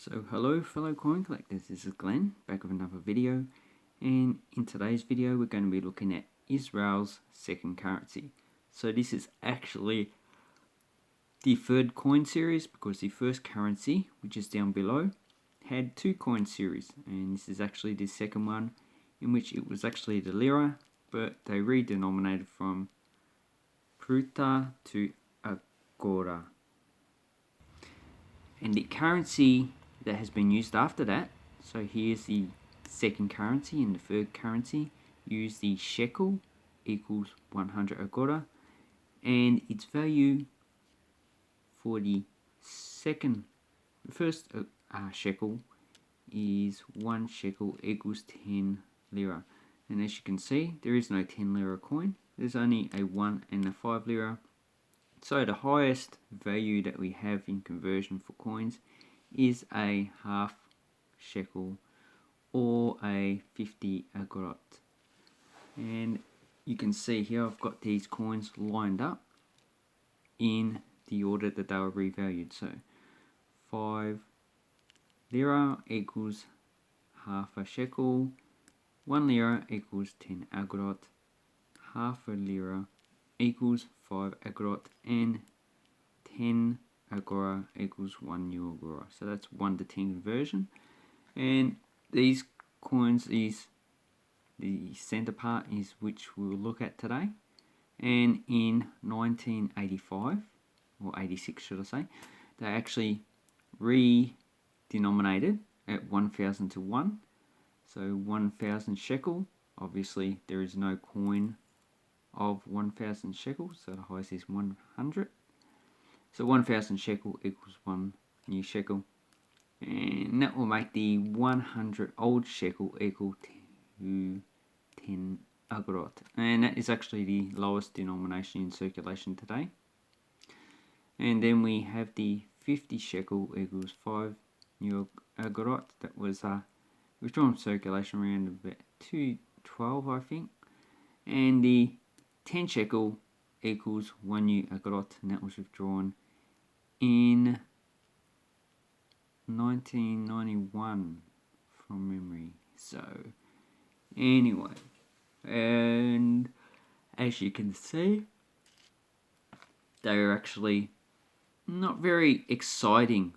So hello fellow coin collectors, this is Glenn, back with another video, and in today's video we're going to be looking at Israel's second currency. So this is actually the third coin series because the first currency, which is down below, had two coin series, and this is actually the second one in which it was actually the lira, but they redenominated from pruta to agora. And the currency that has been used after that, so here's the second currency, and the third currency use the shekel equals 100 agora, and its value for the first shekel is 1 shekel equals 10 lira. And as you can see, there is no 10 lira coin, there's only a 1 and a 5 lira. So the highest value that we have in conversion for coins is a half shekel or a 50 agorot. And you can see here I've got these coins lined up in the order that they were revalued. So 5 lira equals half a shekel, 1 lira equals 10 agorot, half a lira equals 5 agorot, and 10 agora equals 1 new agora. So that's 1 to 10 conversion. And these coins is the center part is which we'll look at today. And in 1985, or 86 should I say, they actually re-denominated at 1,000 to 1. So 1,000 shekel. Obviously there is no coin of 1,000 shekels, so the highest is 100. So 1,000 shekel equals 1 new shekel, and that will make the 100 old shekel equal to 10 agorot, and that is actually the lowest denomination in circulation today. And then we have the 50 shekel equals 5 new agorot. That was withdrawn from circulation around about 212, I think. And the 10 shekel equals 1 new agorot, and that was withdrawn in 1991 from memory. So anyway, and as you can see, they are actually not very exciting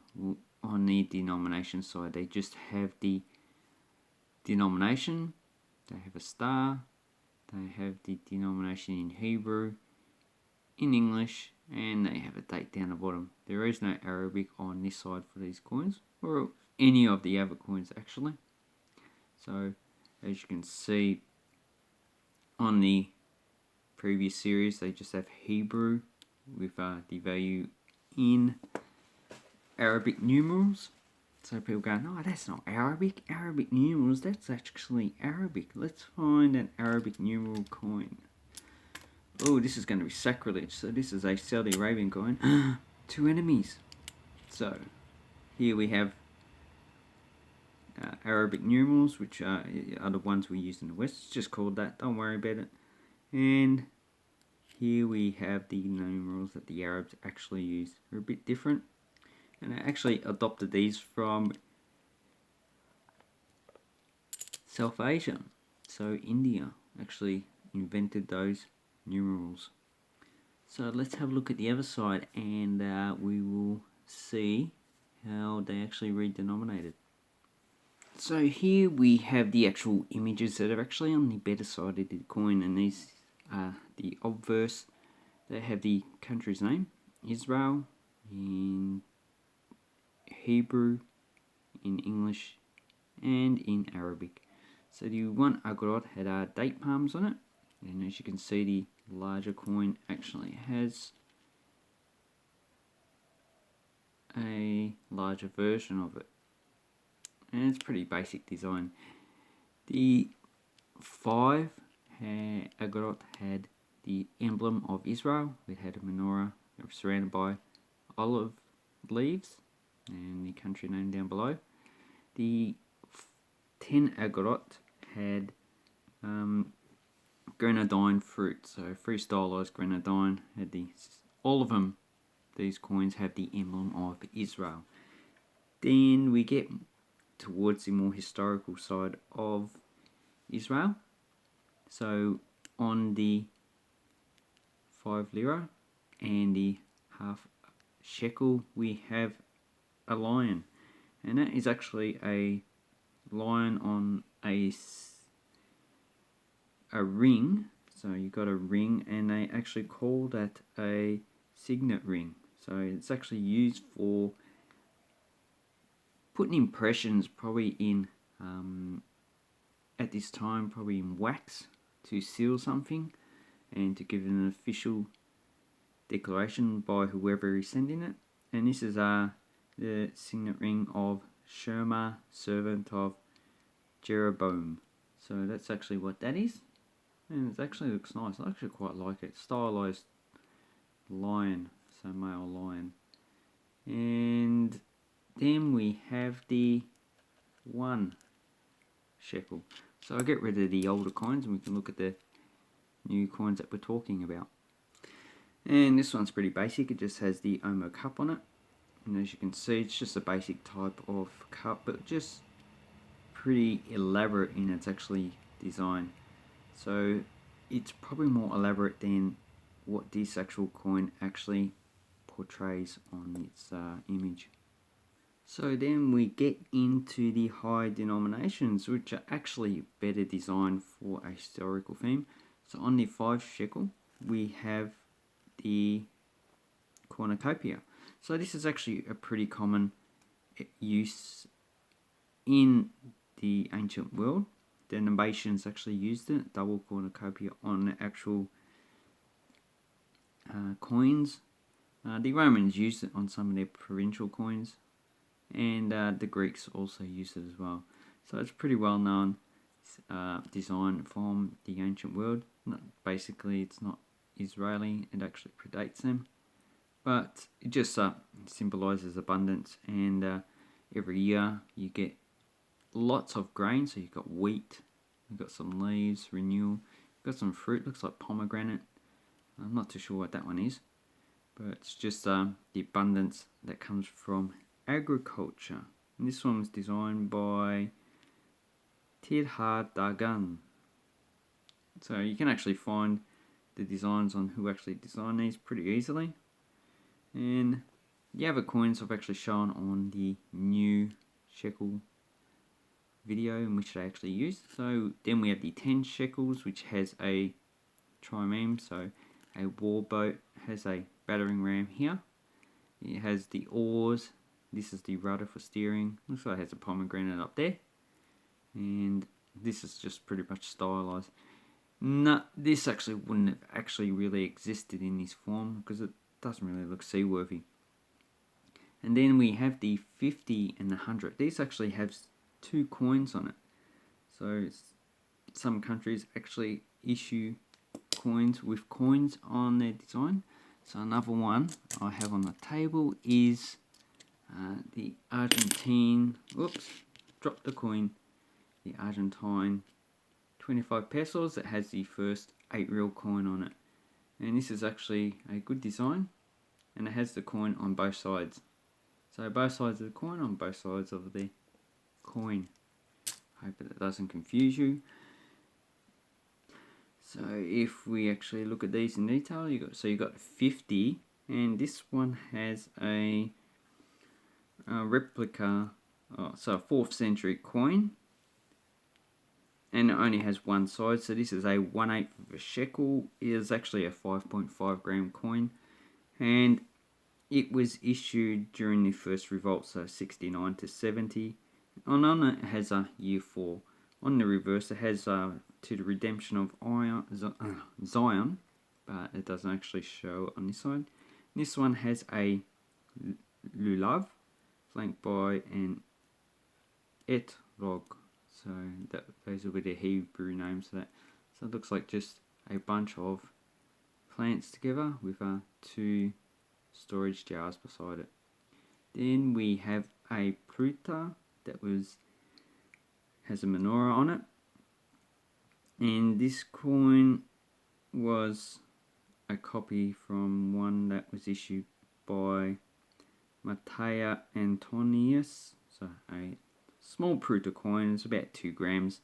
on the denomination side. They just have the denomination, they have a star, they have the denomination in Hebrew, in English, and they have a date down the bottom. There is no Arabic on this side for these coins, or any of the other coins actually. So as you can see on the previous series, they just have Hebrew with the value in Arabic numerals. So people go, no, that's not Arabic. Arabic numerals, that's actually Arabic. Let's find an Arabic numeral coin. Oh, this is going to be sacrilege. So this is a Saudi Arabian coin. Two enemies. So here we have Arabic numerals, which are the ones we use in the West. It's just called that. Don't worry about it. And here we have the numerals that the Arabs actually use. They're a bit different. And I actually adopted these from South Asia. So India actually invented those numerals. So let's have a look at the other side, and we will see how they actually redenominated. So here we have the actual images that are actually on the better side of the coin, and these are the obverse. They have the country's name, Israel, in Hebrew, in English, and in Arabic. So the 1 agorot had date palms on it, and as you can see, the larger coin actually has a larger version of it, and it's pretty basic design. The 5 agorot had the emblem of Israel. It had a menorah surrounded by olive leaves and the country name down below. The 10 agorot had grenadine fruit, so free stylized grenadine. Had all of them, these coins have the emblem of Israel. Then we get towards the more historical side of Israel. So on the 5 lira and the half shekel, we have a lion, and that is actually a lion on a ring. So you got a ring, and they actually call that a signet ring. So it's actually used for putting impressions, probably in at this time, probably in wax to seal something and to give an official declaration by whoever is sending it. And this is the signet ring of Sherma, servant of Jeroboam. So that's actually what that is, and it actually looks nice. I actually quite like it. Stylized lion, so male lion. And then we have the 1 shekel. So I'll get rid of the older coins and we can look at the new coins that we're talking about. And this one's pretty basic. It just has the Omo cup on it, and as you can see, it's just a basic type of cup, but just pretty elaborate in its actually design. So it's probably more elaborate than what this actual coin actually portrays on its image. So then we get into the high denominations, which are actually better designed for a historical theme. So on the 5 shekel, we have the cornucopia. So this is actually a pretty common use in the ancient world. The Nabateans actually used it, double cornucopia on the actual coins. The Romans used it on some of their provincial coins, and the Greeks also used it as well. So it's pretty well known design from the ancient world. Basically, it's not Israeli, it actually predates them, but it just symbolizes abundance. And every year you get lots of grain. So you've got wheat, you've got some leaves, renewal, you've got some fruit, looks like pomegranate. I'm not too sure what that one is, but it's just the abundance that comes from agriculture. And this one was designed by Tirha Dagan. So you can actually find the designs on who actually designed these pretty easily. And the other coins I've actually shown on the new shekel video in which they actually used. So then we have the 10 shekels, which has a trimeme, so a war boat, has a battering ram here. It has the oars. This is the rudder for steering. Looks like it has a pomegranate up there. And this is just pretty much stylized. No, this actually wouldn't have actually really existed in this form because it doesn't really look seaworthy. And then we have the 50 and the 100. These actually have 2 coins on it. So some countries actually issue coins with coins on their design. So another one I have on the table is the Argentine, dropped the coin, the Argentine 25 pesos that has the first 8 real coin on it. And this is actually a good design, and it has the coin on both sides. So both sides of the coin on both sides of the coin. Hope that doesn't confuse you. So if we actually look at these in detail, you got 50, and this one has a replica, so a 4th century coin, and it only has one side. So this is a 1/8 of a shekel. It is actually a 5.5 gram coin, and it was issued during the first revolt, so 69 to 70. On it has a year 4. On the reverse, it has to the redemption of Zion, but it doesn't actually show on this side. This one has a lulav, flanked by an etrog. So those will be the Hebrew names for that. So it looks like just a bunch of plants together with 2 storage jars beside it. Then we have a pruta that has a menorah on it, and this coin was a copy from one that was issued by Matea Antonius. So a small pruta coin. It's about 2 grams.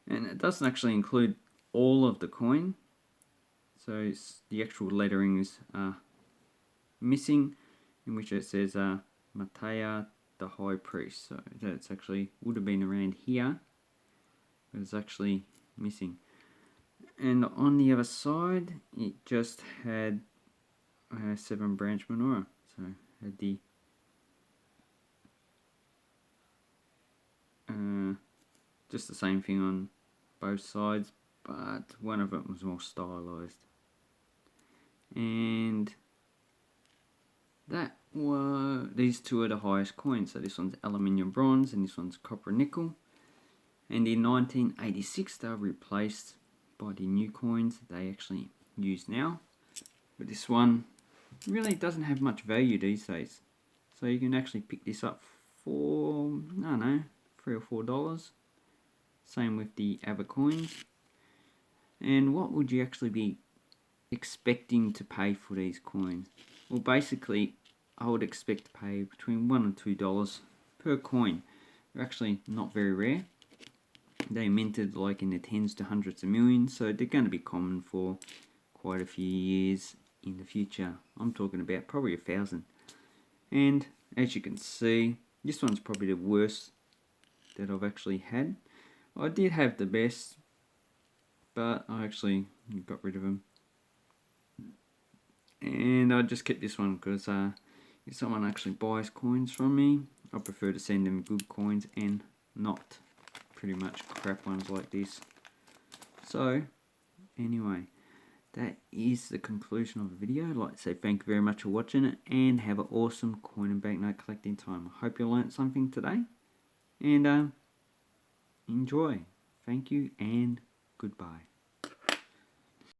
And it doesn't actually include all of the coin. So the actual letterings are missing, in which it says Matea the High Priest. So that's actually would have been around here, but it's actually missing. And on the other side, it just had 7 branch menorah. So it had the just the same thing on both sides, but one of it was more stylized. And these two are the highest coins. So this one's aluminium bronze and this one's copper nickel. And in 1986 they were replaced by the new coins they actually use now. But this one really doesn't have much value these days. So you can actually pick this up for, I don't know, $3 or $4. Same with the other coins. And what would you actually be expecting to pay for these coins? Well, basically, I would expect to pay between $1 and $2 per coin. They're actually not very rare. They minted like in the tens to hundreds of millions, so they're going to be common for quite a few years in the future. I'm talking about probably 1,000. And as you can see, this one's probably the worst that I've actually had. I did have the best, but I actually got rid of them. And I just kept this one because if someone actually buys coins from me, I prefer to send them good coins and not pretty much crap ones like this. So anyway, that is the conclusion of the video. I'd like to say thank you very much for watching it and have an awesome coin and banknote collecting time. I hope you learnt something today and enjoy. Thank you and goodbye.